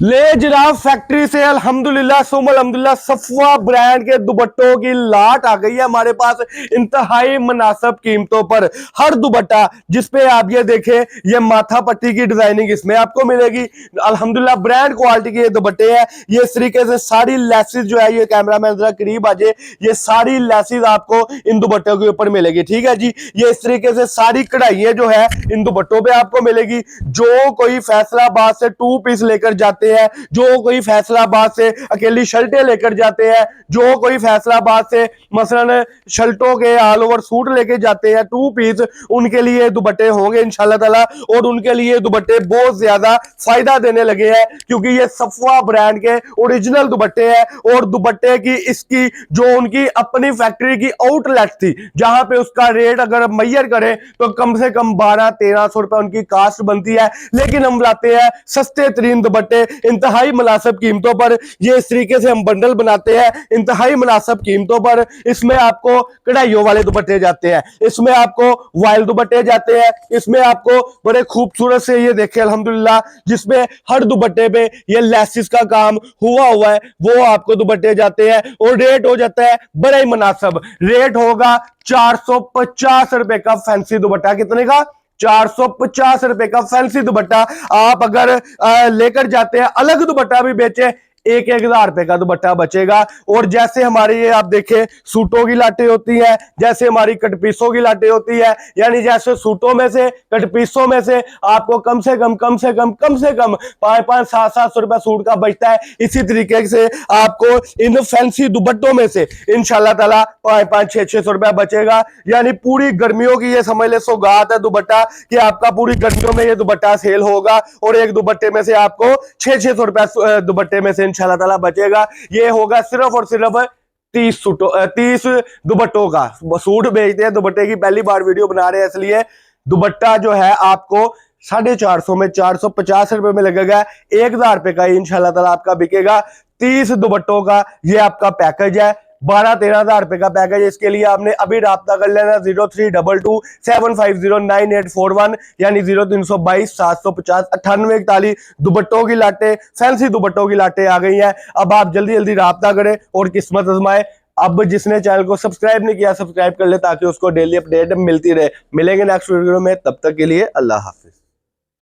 ले जनाब फैक्ट्री से अल्हम्दुलिल्लाह सुम अल्हम्दुलिल्लाह सफवा ब्रांड के दुपट्टों की लाट आ गई है हमारे पास इंतहाई मुनासिब कीमतों पर। हर दुपट्टा जिसपे आप ये देखें, ये माथा पट्टी की डिजाइनिंग इसमें आपको मिलेगी। अल्हम्दुलिल्लाह ब्रांड क्वालिटी के ये दुपट्टे हैं। ये इस तरीके से सारी लेसिस जो है, ये कैमरा मैन जरा करीब आ जाए, ये सारी लेसिस आपको इन दुपट्टों के ऊपर मिलेगी। ठीक है जी, ये इस तरीके से सारी कढ़ाइयां जो है इन दुपट्टों पे आपको मिलेगी। जो कोई फैसलाबाद से 2 पीस लेकर जाते हैं, जो कोई फैसलाबाद से अकेली शर्टें लेकर जाते हैं, जो कोई फैसलाबाद से मसलन शर्टों के ऑल ओवर सूट लेके जाते हैं 2 पीस, उनके लिए दुपट्टे होंगे इंशाल्लाह ताला। और उनके लिए दुपट्टे बहुत ज्यादा फायदा देने लगे हैं, क्योंकि ये सफवा ब्रांड के ओरिजिनल दुपट्टे हैं। और दुपट्टे की इसकी जो उनकी अपनी फैक्ट्री की आउटलेट थी, जहां पे उसका रेट अगर मैयर करें तो कम से कम 1200-1300 रुपए उनकी कास्ट बनती है। लेकिन हम लाते हैं सस्ते तरीन दुपट्टे इंतहाई मुनासिब कीमतों पर। ये इस तरीके से हम बंडल बनाते हैं इंतहाई मुनासिब कीमतों पर। इसमें आपको कढ़ाइयों वाले दुपट्टे जाते हैं, इसमें आपको वाइल दुपट्टे जाते हैं, इसमें आपको बड़े खूबसूरत से ये देखे अल्हम्दुलिल्लाह, जिसमें हर दुपट्टे पे ये लेसिस का काम हुआ है, वो आपको दुपट्टे जाते हैं। और रेट हो जाता है बड़ा ही मुनासिब। रेट होगा 450 रुपए का फैंसी दुपट्टा। कितने का? 450 रुपए का फैंसी दुपट्टा। आप अगर लेकर जाते हैं, अलग दुपट्टा भी बेचे, 1,000 रुपए का दुपट्टा बचेगा। और जैसे हमारी ये आप देखें सूटों की लाटें होती हैं, जैसे हमारी कटपीसों की लाटें होती है, यानी जैसे सूटों में से कटपीसों में से आपको कम से कम 5-5, 7-7 रुपए सूट का बचता है। इसी तरीके से आपको इन फैंसी दुपट्टों में से इंशाल्लाह ताला 5-5, 6-6 रुपया बचेगा। यानी पूरी गर्मियों की ये समझ ले सौगात है दुपट्टा, कि आपका पूरी गर्मियों में ये दुपट्टा सेल होगा। और एक दुपट्टे में से आपको 600 रुपया दुपट्टे में से इंशाल्लाह ताला बचेगा। ये होगा सिर्फ और सिर्फ 30 दुपट्टों का। सूट बेचते हैं, दुपट्टे की पहली बार वीडियो बना रहे हैं, इसलिए दुपट्टा जो है आपको 450 में 450 रुपए में लगेगा। 1,000 रुपए का इंशाल्लाह ताला आपका बिकेगा। 30 दुपट्टों का ये आपका पैकेज है। 12-13 हजार रुपए का पैकेज। इसके लिए आपने अभी राब्ता कर लेना 0322-750-9841, यानी 0322 750 9841। दुपट्टों की लाटें, फैंसी दुपट्टों की लाटें आ गई हैं। अब आप जल्दी जल्दी राब्ता करें और किस्मत आजमाएं। अब जिसने चैनल को सब्सक्राइब नहीं किया, सब्सक्राइब कर ले, ताकि उसको डेली अपडेट मिलती रहे। मिलेंगे नेक्स्ट वीडियो में, तब तक के लिए अल्लाह हाफिज।